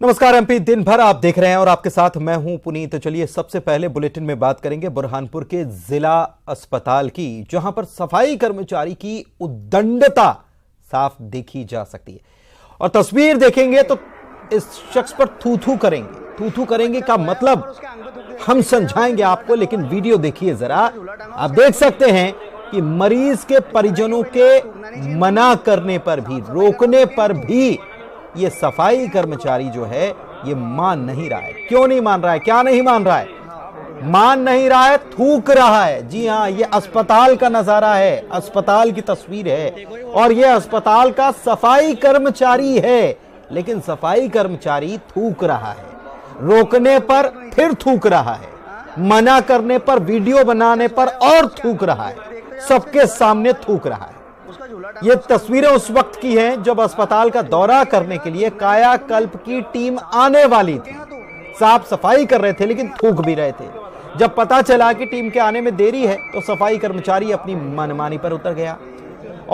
नमस्कार एमपी, दिन भर आप देख रहे हैं और आपके साथ मैं हूं पुनीत। तो चलिए सबसे पहले बुलेटिन में बात करेंगे बुरहानपुर के जिला अस्पताल की, जहां पर सफाई कर्मचारी की उद्दंडता साफ देखी जा सकती है। और तस्वीर देखेंगे तो इस शख्स पर थू थू करेंगे का मतलब हम समझाएंगे आपको, लेकिन वीडियो देखिए जरा। आप देख सकते हैं कि मरीज के परिजनों के मना करने पर भी, रोकने पर भी ये सफाई कर्मचारी जो है ये मान नहीं रहा है। क्यों नहीं मान रहा है? क्या नहीं मान रहा है? मान नहीं रहा है, थूक रहा है। जी हां, ये अस्पताल का नजारा है, अस्पताल की तस्वीर है और ये अस्पताल का सफाई कर्मचारी है। लेकिन सफाई कर्मचारी थूक रहा है, रोकने पर फिर थूक रहा है, मना करने पर, वीडियो बनाने पर और थूक रहा है, सबके सामने थूक रहा है। ये तस्वीरें उस वक्त की हैं जब अस्पताल का दौरा करने के लिए कायाकल्प की टीम आने वाली थी। साफ सफाई कर रहे थे लेकिन थूक भी रहे थे। जब पता चला कि टीम के आने में देरी है तो सफाई कर्मचारी अपनी मनमानी पर उतर गया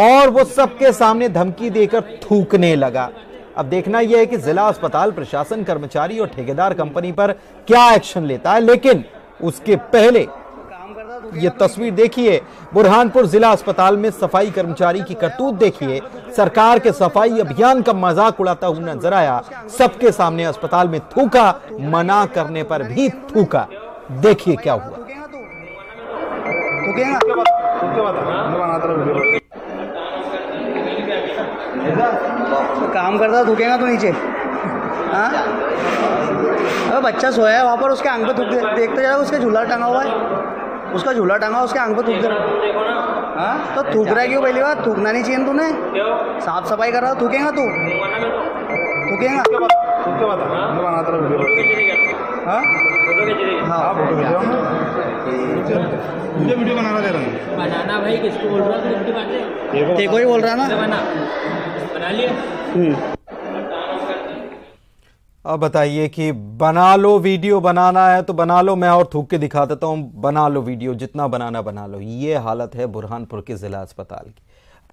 और वो सबके सामने धमकी देकर थूकने लगा। अब देखना यह है कि जिला अस्पताल प्रशासन, कर्मचारी और ठेकेदार कंपनी पर क्या एक्शन लेता है। लेकिन उसके पहले ये तस्वीर देखिए, बुरहानपुर जिला अस्पताल में सफाई कर्मचारी की करतूत देखिए। सरकार के सफाई अभियान का मजाक उड़ाता हुआ नजर आया, सबके सामने अस्पताल में थूका, मना करने पर भी थूका। देखिए क्या हुआ। काम करता थूकेगा तो नीचे। हाँ, अबे बच्चा सोया है वहाँ पर, उसके आंख पे थूक देखते जाएगा, उसका झूला टंगा हुआ है, उसका झूला टंगा उसके आंख पे थूक दे। हाँ, तो थूक रहा है क्यों? पहली बात, थूकना नहीं चाहिए तूने। साफ सफाई कर रहा, थूकेगा तू? थूकेगा? वीडियो बनाना भाई, किसको बोल रहा है? देखो ही बोल रहा है ना, बना लिया। अब बताइए कि बना लो, वीडियो बनाना है तो बना लो, मैं और थूक के दिखा देता हूं, बना लो वीडियो, जितना बनाना बना लो। ये हालत है बुरहानपुर के जिला अस्पताल की।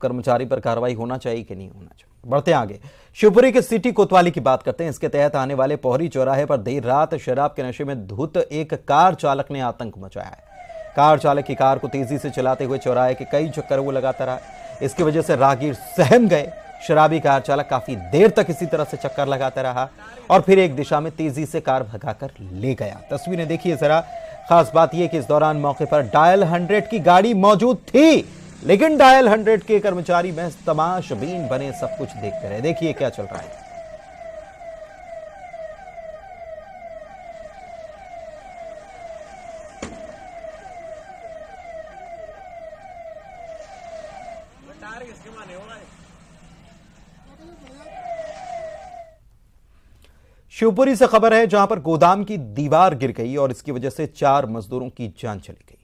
कर्मचारी पर कार्रवाई होना चाहिए कि नहीं होना चाहिए? बढ़ते आगे, शिवपुरी के सिटी कोतवाली की बात करते हैं। इसके तहत आने वाले पोहरी चौराहे पर देर रात शराब के नशे में धुत एक कार चालक ने आतंक मचाया है। कार चालक की कार को तेजी से चलाते हुए चौराहे के कई चक्कर वो लगाता रहा। इसकी वजह से राहगीर सहम गए। शराबी कार चालक काफी देर तक इसी तरह से चक्कर लगाता रहा और फिर एक दिशा में तेजी से कार भगाकर ले गया। तस्वीरें देखिए जरा। खास बात यह कि इस दौरान मौके पर डायल 100 की गाड़ी मौजूद थी, लेकिन डायल 100 के कर्मचारी महज तमाशबीन बने सब कुछ देखते रहे। देखिए क्या चल रहा है। शिवपुरी से खबर है, जहां पर गोदाम की दीवार गिर गई और इसकी वजह से 4 मजदूरों की जान चली गई।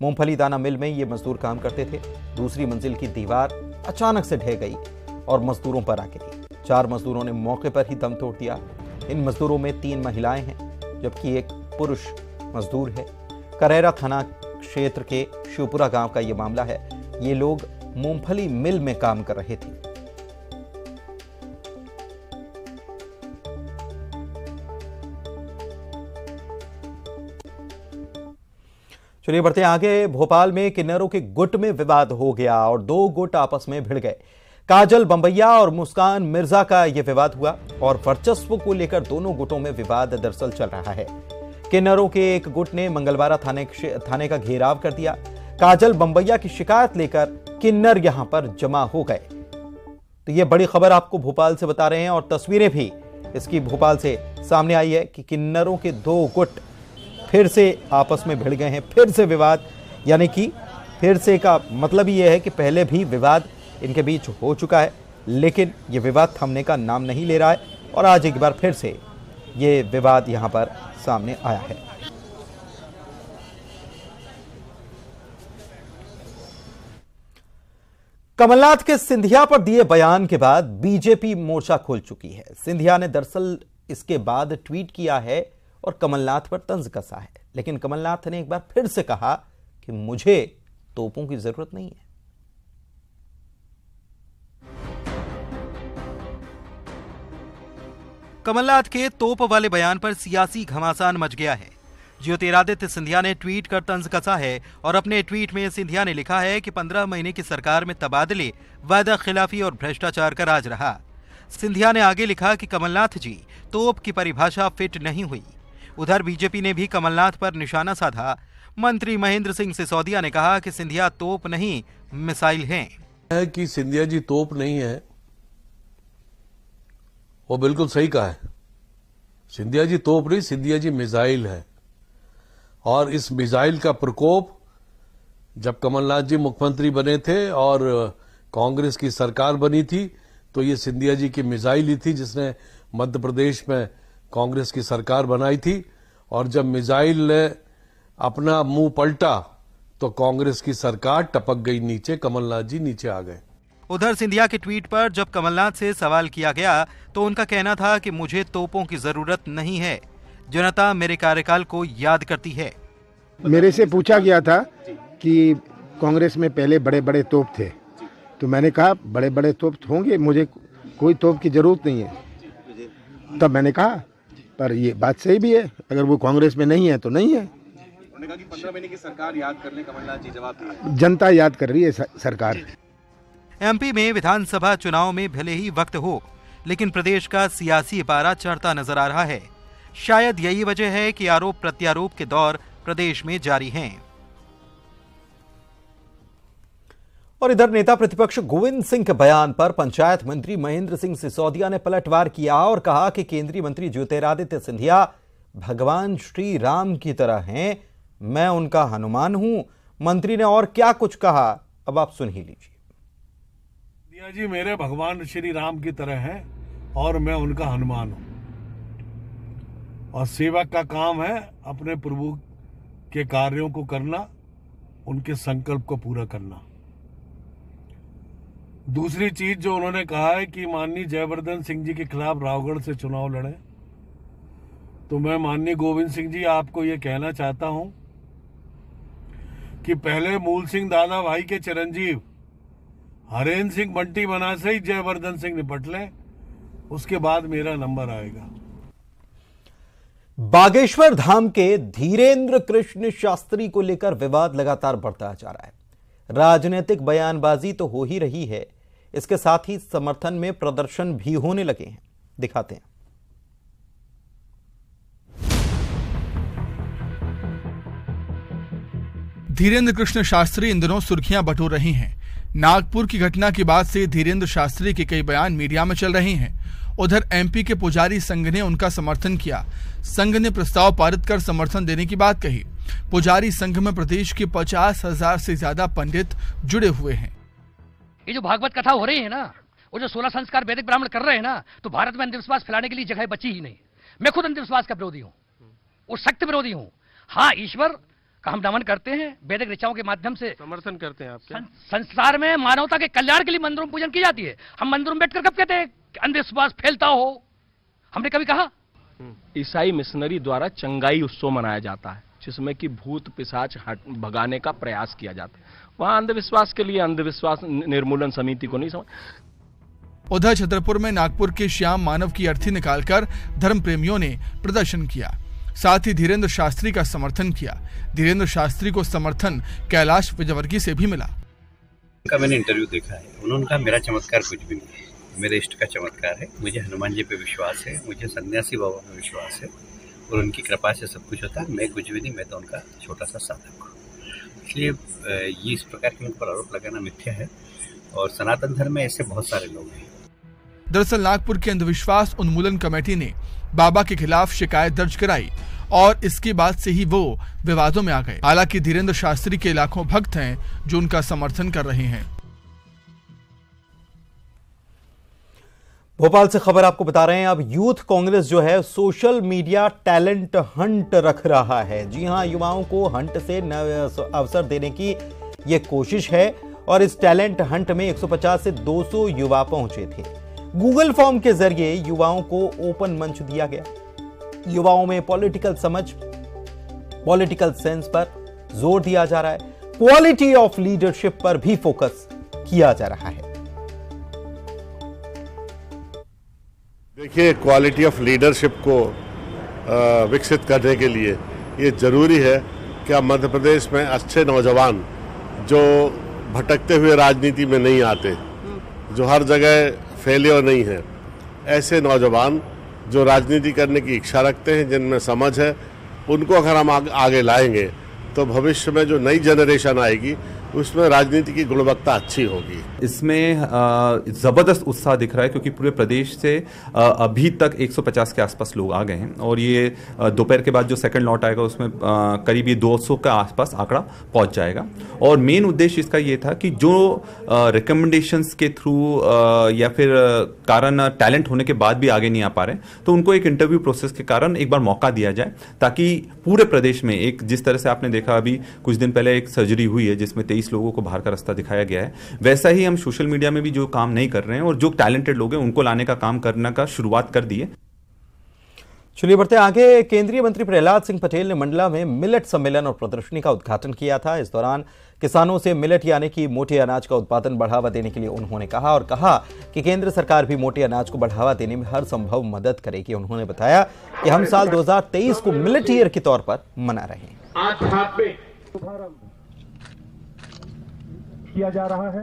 मूंगफली दाना मिल में ये मजदूर काम करते थे। दूसरी मंजिल की दीवार अचानक से ढह गई और मजदूरों पर आ गिरी। 4 मजदूरों ने मौके पर ही दम तोड़ दिया। इन मजदूरों में 3 महिलाएं हैं जबकि एक पुरुष मजदूर है। करेरा थाना क्षेत्र के शिवपुरा गांव का यह मामला है। ये लोग मूंगफली मिल में काम कर रहे थे। चलिए बढ़ते हैं आगे। भोपाल में किन्नरों के गुट में विवाद हो गया और 2 गुट आपस में भिड़ गए। काजल बंबैया और मुस्कान मिर्जा का यह विवाद हुआ और वर्चस्व को लेकर दोनों गुटों में विवाद दरअसल चल रहा है। किन्नरों के एक गुट ने मंगलवार थाने का घेराव कर दिया। काजल बंबैया की शिकायत लेकर किन्नर यहां पर जमा हो गए। तो यह बड़ी खबर आपको भोपाल से बता रहे हैं और तस्वीरें भी इसकी भोपाल से सामने आई है कि किन्नरों के 2 गुट फिर से आपस में भिड़ गए हैं। फिर से विवाद, यानी कि फिर से का मतलब यह है कि पहले भी विवाद इनके बीच हो चुका है, लेकिन यह विवाद थमने का नाम नहीं ले रहा है और आज एक बार फिर से ये विवाद यहां पर सामने आया है। कमलनाथ के सिंधिया पर दिए बयान के बाद बीजेपी मोर्चा खोल चुकी है। सिंधिया ने दरअसल इसके बाद ट्वीट किया है और कमलनाथ पर तंज कसा है, लेकिन कमलनाथ ने एक बार फिर से कहा कि मुझे तोपों की जरूरत नहीं है। कमलनाथ के तोप वाले बयान पर सियासी घमासान मच गया है। ज्योतिरादित्य सिंधिया ने ट्वीट कर तंज कसा है और अपने ट्वीट में सिंधिया ने लिखा है कि 15 महीने की सरकार में तबादले, वादा खिलाफी और भ्रष्टाचार का राज रहा। सिंधिया ने आगे लिखा कि कमलनाथ जी, तोप की परिभाषा फिट नहीं हुई। उधर बीजेपी ने भी कमलनाथ पर निशाना साधा। मंत्री महेंद्र सिंह सिसोदिया ने कहा कि सिंधिया तोप नहीं, मिसाइल हैं। कि सिंधिया जी तोप नहीं है, वो बिल्कुल सही कहा है। सिंधिया जी तोप नहीं, सिंधिया जी मिसाइल है। और इस मिसाइल का प्रकोप जब कमलनाथ जी मुख्यमंत्री बने थे और कांग्रेस की सरकार बनी थी, तो ये सिंधिया जी की मिसाइल ही थी जिसने मध्य प्रदेश में कांग्रेस की सरकार बनाई थी। और जब मिसाइल ने अपना मुंह पलटा तो कांग्रेस की सरकार टपक गई नीचे, कमलनाथ जी नीचे आ गए। उधर सिंधिया के ट्वीट पर जब कमलनाथ से सवाल किया गया तो उनका कहना था कि मुझे तोपों की जरूरत नहीं है, जनता मेरे कार्यकाल को याद करती है। मेरे से पूछा गया था कि कांग्रेस में पहले बड़े बड़े तोप थे, तो मैंने कहा बड़े बड़े तोप होंगे, मुझे कोई तोप की जरूरत नहीं है। तब मैंने कहा, पर ये बात सही भी है, अगर वो कांग्रेस में नहीं है तो नहीं है। उन्होंने कहा कि 15 महीने की सरकार याद कर ले, कमलनाथ जी जवाब दिए। जनता याद कर रही है सरकार। एमपी में विधानसभा चुनाव में भले ही वक्त हो, लेकिन प्रदेश का सियासी पारा चढ़ता नजर आ रहा है। शायद यही वजह है कि आरोप प्रत्यारोप के दौर प्रदेश में जारी हैं। और इधर नेता प्रतिपक्ष गोविंद सिंह के बयान पर पंचायत मंत्री महेंद्र सिंह सिसोदिया ने पलटवार किया और कहा कि केंद्रीय मंत्री ज्योतिरादित्य सिंधिया भगवान श्री राम की तरह हैं, मैं उनका हनुमान हूं। मंत्री ने और क्या कुछ कहा, अब आप सुन ही लीजिए। सिंधिया जी मेरे भगवान श्री राम की तरह हैं और मैं उनका हनुमान हूं। और सेवक का काम है अपने प्रभु के कार्यों को करना, उनके संकल्प को पूरा करना। दूसरी चीज जो उन्होंने कहा है कि माननीय जयवर्धन सिंह जी के खिलाफ रावगढ़ से चुनाव लड़े, तो मैं माननीय गोविंद सिंह जी आपको ये कहना चाहता हूं कि पहले मूल सिंह दादा भाई के चिरंजीव हरेंद्र सिंह बंटी बना से ही जयवर्धन सिंह निपट लें, उसके बाद मेरा नंबर आएगा। बागेश्वर धाम के धीरेन्द्र कृष्ण शास्त्री को लेकर विवाद लगातार बढ़ता जा रहा है। राजनीतिक बयानबाजी तो हो ही रही है, इसके साथ ही समर्थन में प्रदर्शन भी होने लगे हैं। दिखाते हैं। धीरेन्द्र कृष्ण शास्त्री इन दिनों सुर्खियां बटोर रही हैं। नागपुर की घटना के बाद से धीरेन्द्र शास्त्री के कई बयान मीडिया में चल रहे हैं। उधर एमपी के पुजारी संघ ने उनका समर्थन किया। संघ ने प्रस्ताव पारित कर समर्थन देने की बात कही। पुजारी संघ में प्रदेश के 50,000 से ज्यादा पंडित जुड़े हुए हैं। ये जो भागवत कथा हो रही है ना, वो जो 16 संस्कार वैदिक ब्राह्मण कर रहे हैं ना, तो भारत में अंधविश्वास फैलाने के लिए जगह बची ही नहीं। मैं खुद अंधविश्वास का विरोधी हूँ और सख्त विरोधी हूँ। हाँ, ईश्वर का हम नमन करते हैं, वैदिक ऋचाओं के माध्यम से समर्थन करते हैं। आप संसार में मानवता के कल्याण के लिए मंदिरों में पूजन की जाती है। हम मंदिरों में बैठकर कब कहते हैं अंधविश्वास फैलता हो? हमने कभी कहा? ईसाई मिशनरी द्वारा चंगाई उत्सव मनाया जाता है, जिसमें कि भूत पिशाच भगाने का प्रयास किया जाता है। वहां अंधविश्वास के लिए अंधविश्वास निर्मूलन समिति को नहीं समझ। उधर छतरपुर में नागपुर के श्याम मानव की अर्थी निकालकर धर्म प्रेमियों ने प्रदर्शन किया। साथ ही धीरेन्द्र शास्त्री का समर्थन किया। धीरेन्द्र शास्त्री को समर्थन कैलाश विजयवर्गीय से भी मिला। उनका मैंने इंटरव्यू देखा है, उन्होंने कहा मेरा चमत्कार कुछ भी नहीं है, मेरे इष्ट का चमत्कार है। मुझे हनुमान जी पे विश्वास है, मुझे सन्यासी बाबा में विश्वास है और उनकी कृपा से सब कुछ होता है। मैं कुछ भी नहीं, मैं तो उनका छोटा सा साधक हूँ। इसलिए ये इस प्रकार के उन पर आरोप लगाना मिथ्या है और सनातन धर्म में ऐसे बहुत सारे लोग हैं। दरअसल नागपुर के अंधविश्वास उन्मूलन कमेटी ने बाबा के खिलाफ शिकायत दर्ज कराई और इसके बाद से ही वो विवादों में आ गए। हालांकि धीरेन्द्र शास्त्री के लाखों भक्त हैं जो उनका समर्थन कर रहे हैं। भोपाल से खबर आपको बता रहे हैं, अब यूथ कांग्रेस जो है सोशल मीडिया टैलेंट हंट रख रहा है। जी हां, युवाओं को हंट से अवसर देने की यह कोशिश है और इस टैलेंट हंट में 150 से 200 युवा पहुंचे थे। गूगल फॉर्म के जरिए युवाओं को ओपन मंच दिया गया। युवाओं में पॉलिटिकल समझ, पॉलिटिकल सेंस पर जोर दिया जा रहा है। क्वालिटी ऑफ लीडरशिप पर भी फोकस किया जा रहा है। देखिए, क्वालिटी ऑफ लीडरशिप को विकसित करने के लिए ये ज़रूरी है कि अब मध्य प्रदेश में अच्छे नौजवान जो भटकते हुए राजनीति में नहीं आते, जो हर जगह फेलियर नहीं है, ऐसे नौजवान जो राजनीति करने की इच्छा रखते हैं, जिनमें समझ है, उनको अगर हम आगे लाएंगे तो भविष्य में जो नई जनरेशन आएगी उसमें राजनीति की गुणवत्ता अच्छी होगी। इसमें ज़बरदस्त उत्साह दिख रहा है क्योंकि पूरे प्रदेश से अभी तक 150 के आसपास लोग आ गए हैं और ये दोपहर के बाद जो सेकंड लॉट आएगा उसमें करीब ये 200 के आसपास आंकड़ा पहुंच जाएगा। और मेन उद्देश्य इसका ये था कि जो रिकमेंडेशंस के थ्रू या फिर कारण टैलेंट होने के बाद भी आगे नहीं आ पा रहे तो उनको एक इंटरव्यू प्रोसेस के कारण एक बार मौका दिया जाए ताकि पूरे प्रदेश में एक, जिस तरह से आपने देखा अभी कुछ दिन पहले एक सर्जरी हुई है जिसमें 23 लोगों को बाहर का रास्ता दिखाया गया है, वैसा ही हम सोशल मीडिया में भी जो काम नहीं कर रहे हैं और जो टैलेंटेड लोग हैं उनको लाने का काम करने का शुरुआत कर दी है। चलिए बढ़ते आगे। केंद्रीय मंत्री प्रहलाद सिंह पटेल ने मंडला में मिलेट सम्मेलन और प्रदर्शनी का उद्घाटन किया था। इस दौरान किसानों से मिलेट यानी कि मोटे अनाज का उत्पादन बढ़ावा देने के लिए उन्होंने कहा कि केंद्र सरकार भी मोटे अनाज को बढ़ावा देने में हर संभव मदद करेगी। उन्होंने बताया कि हम साल 2023 को मिलेट ईयर के तौर पर मना रहे हैं। आज यहाँ पे किया जा रहा है।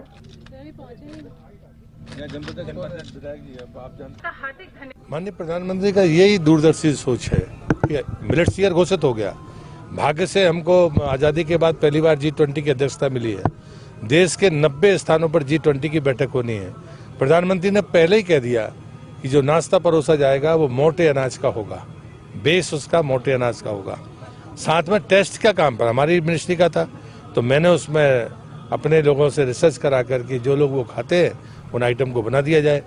माननीय प्रधानमंत्री का यही दूरदर्शी सोच है कि मिलेट्स ईयर घोषित हो गया। भाग्य से हमको आजादी के बाद पहली बार G20 की अध्यक्षता मिली है। देश के 90 स्थानों पर G20 की बैठक होनी है। प्रधानमंत्री ने पहले ही कह दिया कि जो नाश्ता परोसा जाएगा वो मोटे अनाज का होगा, बेस उसका मोटे अनाज का होगा। साथ में टेस्ट का काम पर हमारी मिनिस्ट्री का था तो मैंने उसमें अपने लोगों से रिसर्च करा करके जो लोग वो खाते हैं उन आइटम को बना दिया जाए।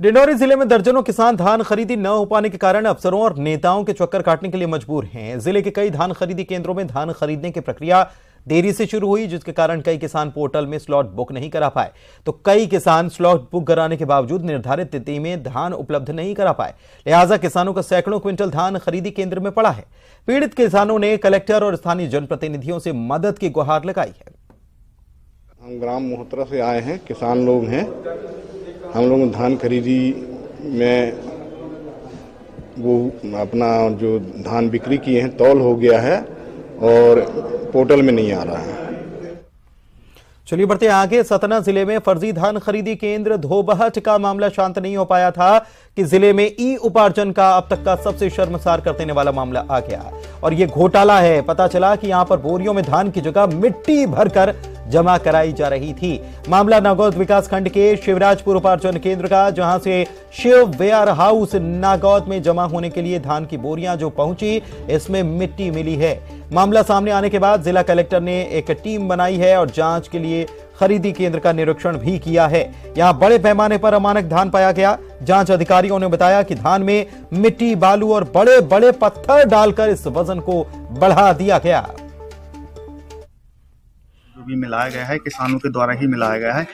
डिंडौरी जिले में दर्जनों किसान धान खरीदी न हो पाने के कारण अफसरों और नेताओं के चक्कर काटने के लिए मजबूर हैं। जिले के कई धान खरीदी केंद्रों में धान खरीदने की प्रक्रिया देरी से शुरू हुई, जिसके कारण कई किसान पोर्टल में स्लॉट बुक नहीं करा पाए तो कई किसान स्लॉट बुक कराने के बावजूद निर्धारित तिथि में धान उपलब्ध नहीं करा पाए। लिहाजा किसानों का सैकड़ों क्विंटल धान खरीदी केंद्र में पड़ा है। पीड़ित किसानों ने कलेक्टर और स्थानीय जनप्रतिनिधियों से मदद की गुहार लगाई है। हम ग्राम मोहतरा से आए हैं, किसान लोग हैं। हम लोग धान खरीदी में वो अपना जो धान बिक्री किए हैं तौल हो गया है और पोर्टल में नहीं आ रहा है। चलिए बढ़ते आगे। सतना जिले में फर्जी धान खरीदी केंद्र धोबहट का मामला शांत नहीं हो पाया था कि जिले में ई उपार्जन का अब तक का सबसे शर्मसार कर देने वाला मामला आ गया और यह घोटाला है। पता चला कि यहां पर बोरियों में धान की जगह मिट्टी भरकर जमा कराई जा रही थी। मामला नागौद विकास खंड के शिवराजपुर उपार्जन केंद्र का, जहां से शिव वेयर हाउस नागौद में जमा होने के लिए धान की बोरियां जो पहुंची, इसमें मिट्टी मिली है। मामला सामने आने के बाद जिला कलेक्टर ने एक टीम बनाई है और जांच के लिए खरीदी केंद्र का निरीक्षण भी किया है। यहां बड़े पैमाने पर अमानक धान पाया गया। जांच अधिकारियों ने बताया कि धान में मिट्टी, बालू और बड़े बड़े पत्थर डालकर इस वजन को बढ़ा दिया गया। जो भी मिलाया गया है किसानों के द्वारा ही मिलाया गया है।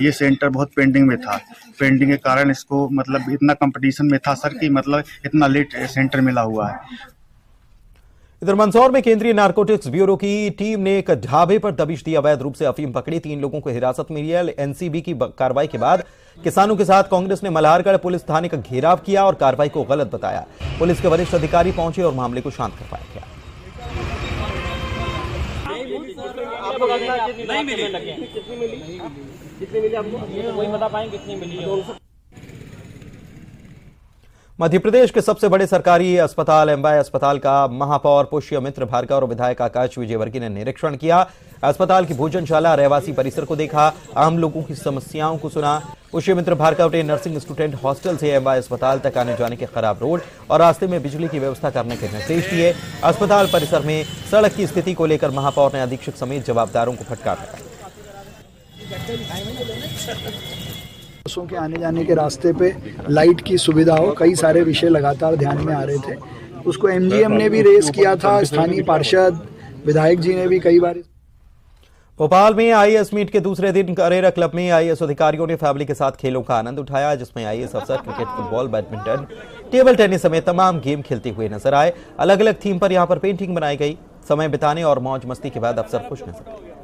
ये सेंटर बहुत पेंडिंग में था। पेंडिंग के कारण इसको मतलब इतना कंपटीशन में था सर कि मतलब इतना लेट सेंटर मिला हुआ है। इधर मंदसौर में केंद्रीय नारकोटिक्स ब्यूरो की टीम ने एक ढाबे पर दबिश दी अवैध रूप से अफीम पकड़ी। 3 लोगों को हिरासत में लिया। एनसीबी की कार्रवाई के बाद किसानों के साथ कांग्रेस ने मल्हारगढ़ पुलिस थाने का घेराव किया और कार्रवाई को गलत बताया। पुलिस के वरिष्ठ अधिकारी पहुंचे और मामले को शांत करवाया गया। नहीं मिली। कितनी मिली आपको? वही बता पाएंगे कितनी मिली। मध्य प्रदेश के सबसे बड़े सरकारी अस्पताल एमवाय अस्पताल का महापौर पुष्यमित्र भार्गव और विधायक आकाश विजयवर्गीय ने निरीक्षण किया। अस्पताल की भोजनशाला, रहवासी परिसर को देखा, आम लोगों की समस्याओं को सुना। पुष्यमित्र भार्गव ने नर्सिंग स्टूडेंट हॉस्टल से एमवाय अस्पताल तक आने जाने के खराब रोड और रास्ते में बिजली की व्यवस्था करने के निर्देश दिए। अस्पताल परिसर में सड़क की स्थिति को लेकर महापौर ने अधीक्षक समेत जवाबदारों को फटकार लगाई। बसों के आने जाने के रास्ते पे लाइट की सुविधा हो, कई सारे विषय लगातार ध्यान में आ रहे थे। उसको एमजीएम ने भी रेस किया था, स्थानीय पार्षद, विधायक जी ने भी कई बार। भोपाल में आईएएस मीट के दूसरे दिन करेरा क्लब में आईएएस अधिकारियों ने फैमिली के साथ खेलों का आनंद उठाया, जिसमें आईएएस अफसर cricket, football, badminton, table tennis समेत तमाम गेम खेलते हुए नजर आए। अलग अलग थीम पर यहां पर पेंटिंग बनाई गई। समय बिताने और मौज मस्ती के बाद अफसर खुश नजर आए।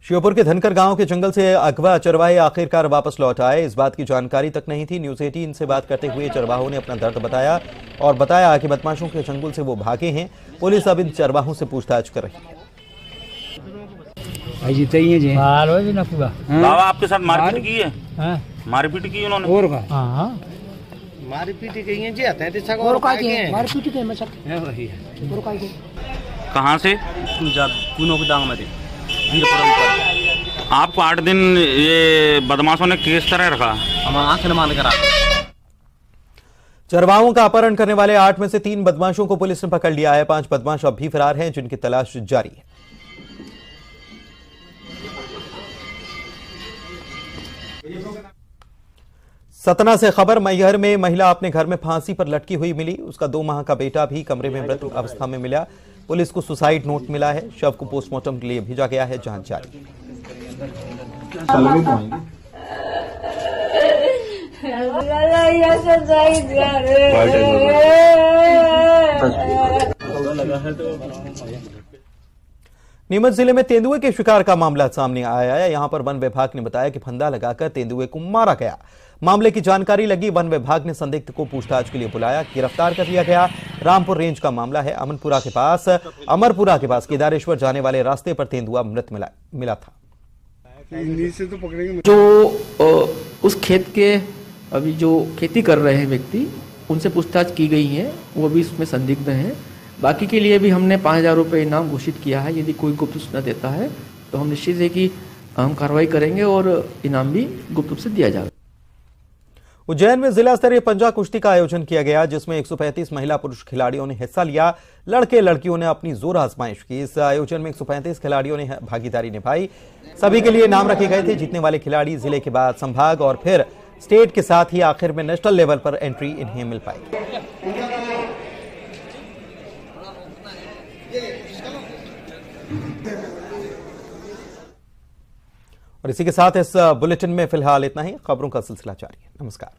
श्योपुर के धनकर गांव के जंगल से अगवा चरवाहे आखिरकार वापस लौट आए। इस बात की जानकारी तक नहीं थी। न्यूज 18 से बात करते हुए चरवाहों ने अपना दर्द बताया और बताया कि बदमाशों के चंगुल से वो भागे हैं। पुलिस अब इन चरवाहों से पूछताछ कर रही है। बाबा आपके साथ मारपीट की है? मारपीट की उन्होंने? और मारपीट की है जी, आते हैं मारपीट की। कहाँ से? दांग में थे, वीरपुरम पर। आपको 8 दिन ये बदमाशों ने किस तरह रखा? हम आंख न मान कर। चरवाहों का अपहरण करने वाले 8 में से 3 बदमाशों को पुलिस ने पकड़ लिया है। 5 बदमाश अब भी फरार हैं, जिनकी तलाश जारी है। सतना से खबर, मैहर में महिला अपने घर में फांसी पर लटकी हुई मिली। उसका 2 माह का बेटा भी कमरे में मृत अवस्था में मिला। पुलिस को सुसाइड नोट मिला है। शव को पोस्टमार्टम के लिए भेजा गया है। जांच जारी। नीमच जिले में तेंदुए के शिकार का मामला सामने आया है। यहां पर वन विभाग ने बताया कि फंदा लगाकर तेंदुए को मारा गया। मामले की जानकारी लगी, वन विभाग ने संदिग्ध को पूछताछ के लिए बुलाया, गिरफ्तार कर लिया गया। रामपुर रेंज का मामला है। अमरपुरा के पास केदारेश्वर जाने वाले रास्ते पर तेंदुआ मृत मिला था। जो उस खेत के अभी जो खेती कर रहे हैं व्यक्ति, उनसे पूछताछ की गई है, वो भी इसमें संदिग्ध हैं। बाकी के लिए भी हमने 5,000 रुपये इनाम घोषित किया है। यदि कोई गुप्त सूचना देता है तो हम निश्चित है कि हम कार्रवाई करेंगे और इनाम भी गुप्त रूप से दिया जाएगा। उज्जैन में जिला स्तरीय पंजा कुश्ती का आयोजन किया गया, जिसमें 135 महिला पुरुष खिलाड़ियों ने हिस्सा लिया। लड़के लड़कियों ने अपनी जोर आजमाइश की। इस आयोजन में 135 खिलाड़ियों ने भागीदारी निभाई। सभी के लिए इनाम रखे गए थे। जीतने वाले खिलाड़ी जिले के बाद संभाग और फिर स्टेट के साथ ही आखिर में नेशनल लेवल पर एंट्री इन्हें मिल पाई। और इसी के साथ इस बुलेटिन में फिलहाल इतना ही। खबरों का सिलसिला जारी है। नमस्कार।